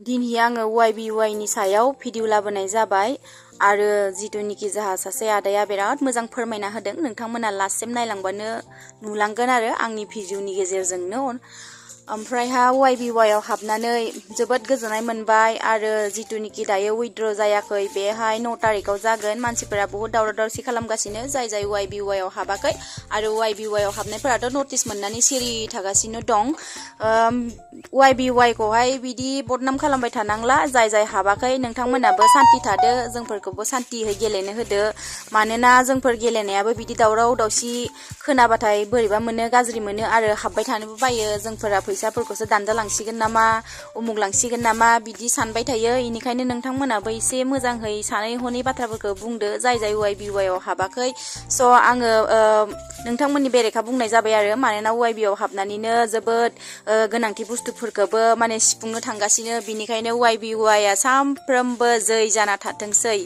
दिनै आङो YBY नि सायाव भिडिअ लाबोनाय जाबाय आरो जिथुनिखि जाहा सासे आदाया बिराद मोजां फोरमायना होदों नोंथांमोना लास्टसिम नायलांबानो नुलांगोन आरो आंनि भिडिअनि गेजेरजोंनो ओमफ्रायहा YBY आव हाबनानै जोबोद गोजोननाय मोनबाय आरो जिथुनिखि दायो उइथड्र जायाखै बेहाय 9 तारिखआव जागोन मानसिफोरा बहुत दावराव दावसि खालामगासिनो जाय YBY आव हाबाखै आरो YBY आव हाबनायफोराथ' नटिस मोननानै सिरि थागासिनो दं YBY खौहाय बिदि बदनाम खालामबाय थानांला जाय हाबाखै नोंथांमोनाबो सान्ति थादो जोंफोरखौबो सान्तियै गेलेनो होदो मानोना जोंफोर गेलेनायाबो बिदि दावराव दावसि खोनाबाथाय बोरैबा मोनो गाज्रि मोनो आरो हाबबाय थानोबो बायो जोंफोरा फैसाफोरखौसो दानजा लांसिगोन नामा उमुक लांसिगोन नामा बिदि सानबाय थायो इनिखायनो नोंथांमोनाबो एसे मोजाङै सानै हनै बाथ्राफोरखौ बुंदो जाय YBY आव हाबाखै स' आङो नोंथांमोननि बेरेखा बुंनाय जाबाय आरो मानोना YBY आव हाबनानैनो जोबोद गोनांथि बुस्थुफोरखौबो माने सिफुंनो थांगासिनो बिनिखायनो YBY आ सामफ्रोमबो जै जाना थाथोंसै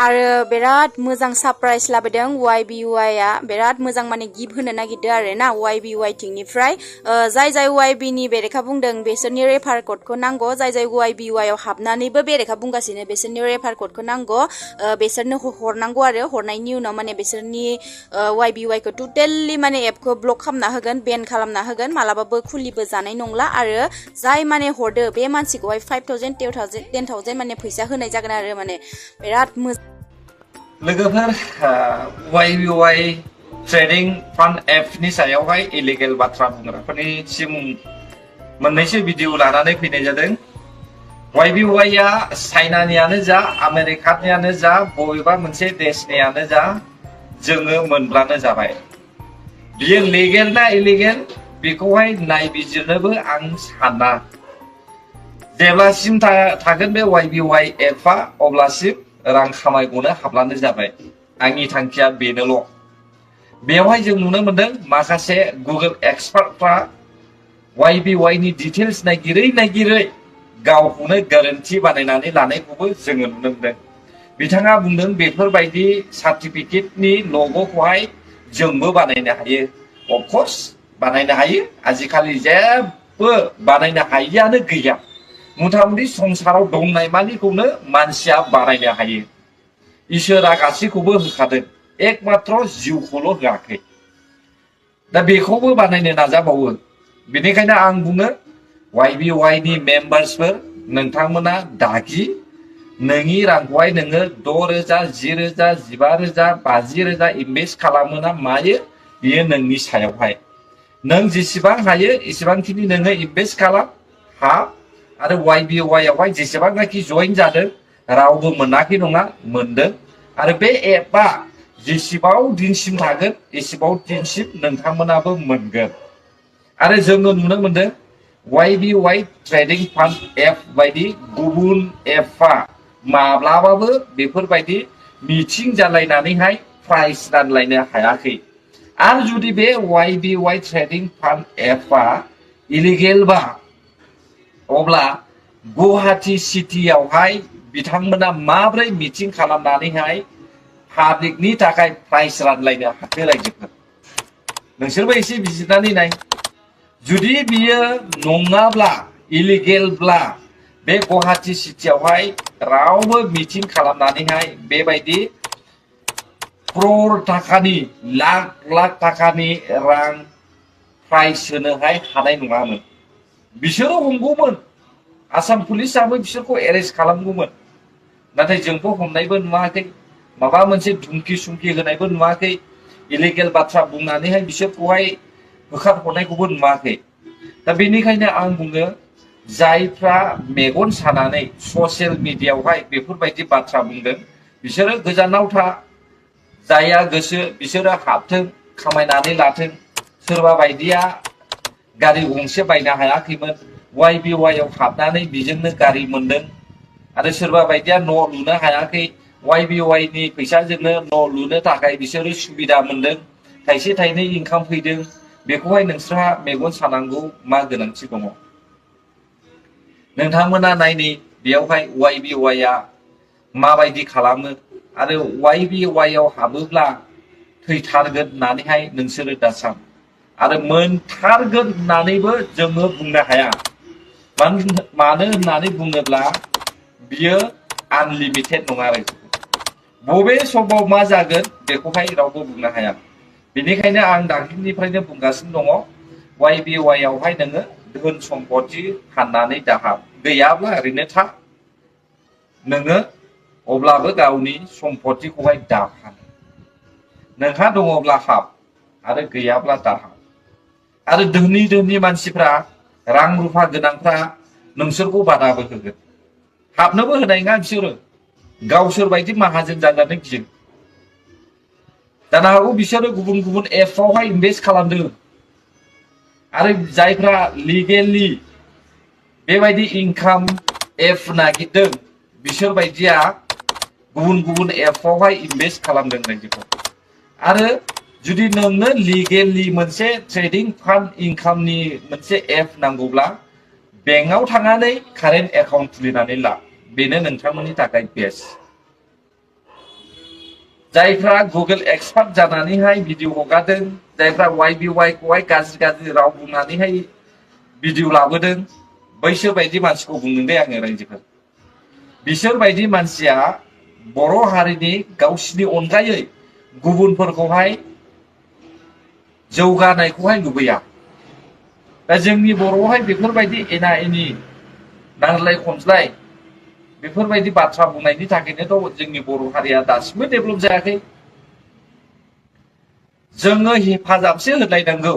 आरो बिराद मोजां सरप्राइज लाबोदों YBY आ बिराद मोजां माने गिफ्ट होनो नागिरदों आरो ना YBY थिंनिफ्राय जाय YB नि बेरेखा बुंदों बिसोरनि रेफार क'डखौ नांगौ जाय YBY आव हाबनानैबो बेरेखा बुंगासिनो बिसोरनि रेफार क'डखौ नांगौ बिसोरनो हरनांगौ आरो हरनायनि उनाव माने बिसोरनि YBY खौ टटेलि माने एपखौ ब्लक खालामना होगोन बेन खालामना होगोन मालाबाबो खुलिबो जानाय नंला आरो जाय माने हरदो बे मानसिखौहाय 5000 10,000 माने फैसा होनाय जागोन आरो माने बिराद मोजां लोगोफोर YBY ट्रेडिं फान्ड एपनि सायावहाय इलिगेल बाथ्रा बुंग्राफोरनिसिम मोननैसो भिडिअ लानानै फैनाय जादों YBY आ चाइनानियानो जा आमेरिकानियानो जा बबेबा मोनसे देशनियानो जा जोङो मोनब्लानो जाबाय बियो लिगेल ना इलिगेल बेखौहाय नायबिजिरनोबो आं साना जेब्लासिम थागोन बे YBY एपआ अब्लासिम रां खामायगनो हाब्लानो जाबाय आंनि थांखिया बेनोल' बेवहाय जों नुनो मोनदों माखासे गुगोल एक्सपार्टफ्रा YBY नि डिटेल्स नागिरै गावखौनो गोरोन्थि बानायनानै लानायखौबो जोङो नुनो मोनदों बिथाङा बुंदों बेफोरबायदि सार्टिफिकेटनि लग'खौहाय जोंबो बानायनो हायो अफकर्स बानायनो हायो आजिखालि जेबो बानायनो हायियानो गैया मुथा-मुथि संसाराव दंनाय मानिखौनो मानसिया बानायनो हायो इसोरा गासैखौबो होखादों एकमात्र जिउखौल' होआखै दा बेखौबो बानायनो नाजाबावो बेनिखायनो आं बुङो YBY नि मेम्बार्सफोर नोंथांमोना दागि नोंनि रांखौहाय नोङो 6,000 10,000 15,000 50,000 इनभेस्ट खालामो ना मायो बियो नोंनि सायावहाय नों जेसेबां हायो एसेबांखिनि नोङो इनभेस्ट खालाम आरो YBY आवहाय जेसेबांनाखि जइन जादों रावबो मोनाखै नङा मोनदों आरो बे एपआ जेसेबां दिनसिम थागोन एसेबां दिनसिम नोंथांमोनाबो मोनगोन आरो जोङो नुनो मोनदों YBY ट्रेडिं फान्ड एप बायदि गुबुन एपआ माब्लाबाबो बेफोरबायदि मिटिं जालायनानैहाय प्राइस रानलायनो हायाखै आरो जुदि बे YBY ट्रेडिं फान्ड एपआ इलिगेलबा अब्ला गुवाहाटी सिटियावहाय बिथांमोना माब्रै मिटिं खालामनानैहाय पाब्लिकनि थाखाय प्राइस रानलायनो हाखो रायजोफोर नोंसोरबो एसे बिजिरनानै नाय जुदि बियो नङाब्ला इलिगेलब्ला बे गुवाहाटी सिटियावहाय रावबो मिटिं खालामनानैहाय बेबायदि क्रर थाखानि लाख थाखानि रां प्राइस होनोहाय हानाय नङामोन बिसोरो हमगौमोन आसाम पुलिसाबो बिसोरखौ एरेस्ट खालामगौमोन नाथाय जोंबो हमनायबो नुवाखै माबा मोनसे धुमकि सुमकि होनायबो नुवाखै इलिगेल बाथ्रा बुंनानैहाय बिसोरखौहाय होखारहरनायखौबो नुवाखै दा बेनिखायनो आं बुङो जायफ्रा मेगन सानानै ससियेल मिडियायावहाय बेफोरबायदि बाथ्रा बुंदों बिसोरो गोजानाव था जाया गोसो बिसोरो हाबथों खामायनानै लाथों सोरबा बायदिया गारि गंसे बायनो हायाखैमोन YBY आव हाबनानै बिजोंनो गारि मोनदों आरो सोरबा बायदिया न' लुनो हायाखै YBY नि फैसाजोंनो न' लुनो थाखाय बिसोरो सुबिदा मोनदों थाइसे थाइनै इनकाम फैदों बेखौहाय नोंस्रा मेगन सानांगौ मा गोनांथि दङ नोंथांमोना नायनि बेयावहाय YBY आ माबायदि खालामो आरो YBY आव हाबोब्ला थैथारगोन होननानैहाय नोंसोरो दा सान आरो मोनथारगोन होननानैबो जोङो बुंनो हाया मानो होननानै बुङोब्ला बियो आनलिमिटेड नङा आरो बबे समाव मा जागोन बेखौहाय रावबो बुंनो हाया बेनिखायनो आं दाख्लिनिफ्रायनो बुंगासिनो दङ YBY आवहाय नोङो धोन सम्पति फाननानै दाहाब गैयाब्ला ओरैनो था नोङो अब्लाबो गावनि सम्पतिखौहाय दाफान नोंहा दङब्ला हाब आरो गैयाब्ला दाहाब आरो धोनि मानसिफ्रा रां रुफा गोनांफ्रा नोंसोरखौ बादाबो होगोन हाबनोबो होनाय नङा बिसोरो गावसोर बायदि माहाजोन जानानै गियो जानो हागौ बिसोरो गुबुन गुबुन एपआवहाय इनभेस्ट खालामदों आरो जायफ्रा लिगेलि बेबायदि इनकाम एप नागिरदों बिसोर बायदिया गुबुन गुबुन एपआवहाय इनभेस्ट खालामदों रायजोखौ आरो जुदि नोंनो लिगेलि मोनसे ट्रेडिं फान्ड इनकामनि मोनसे एप नांगौब्ला बेंकआव थांनानै कारेन्ट एकाउन्ट खुलिनानै ला बेनो नोंथांमोननि थाखाय बेस्ट जायफ्रा गुगोल एक्सपार्ट जानानैहाय भिडिअ हगारदों जायफ्रा YBY खौहाय गाज्रि राव बुंनानैहाय भिडिअ लाबोदों बैसोर बायदि मानसिखौ बुंदों दे आङो रायजोफोर बिसोर बायदि मानसिया बर' हारिनि गावसिनि अनगायै गुबुनफोरखौहाय जौगानायखौहाय लुबैया दा जोंनि बर'आवहाय बेफोरबायदि एना एनि नांज्लाय खमज्लाय बेफोरबायदि बाथ्रा बुंनायनि थाखायनोथ' जोंनि बर' हारिया दासिमबो डेभेलप जायाखै जोङो हेफाजाबसो होलायनांगौ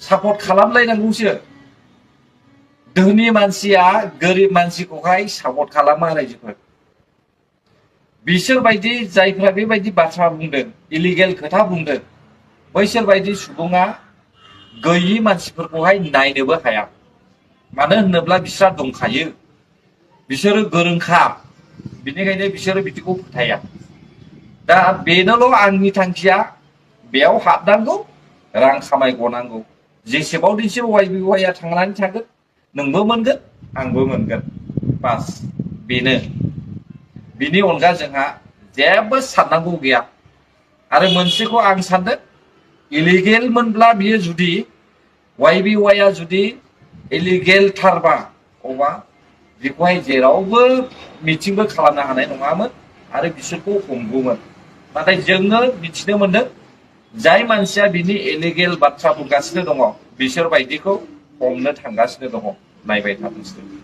सापर्ट खालामलायनांगौसो धोनि मानसिया गोरिब मानसिखौहाय सापर्ट खालामा रायजोफोर बिसोर बायदि जायफ्रा बेबायदि बाथ्रा बुंदों इलिगेल खोथा बुंदों बैसोर बायदि सुबुङा गैयि मानसिफोरखौहाय नायनोबो हाया मानो होनोब्ला बिस्रा दंखायो बिसोरो गोरोंखा बिनिखायनो बिसोरो बिदिखौ फोथाया दा बेनोल' आंनि थांखिया बेयाव हाबनांगौ रां खामायगनांगौ जेसेबां दिनसिम YBY आ थांनानै थागोन नोंबो मोनगोन आंबो मोनगोन बास बेनो बिनि अनगा जोंहा जेबो साननांगौ गैया आरो मोनसेखौ आं सानदों इलिगेल मोनब्ला बियो जुदि YBY आ जुदि इलिगेल थारबा अबा बेखौहाय जेरावबो मिटिंबो खालामनो हानाय नङामोन आरो बिसोरखौ हमगौमोन नाथाय जोङो मिथिनो मोनदों जाय मानसिया बिनि इलिगेल बाथ्रा बुंगासिनो दङ बिसोर बायदिखौ हमनो थांगासिनो दङ नायबाय थादोंसो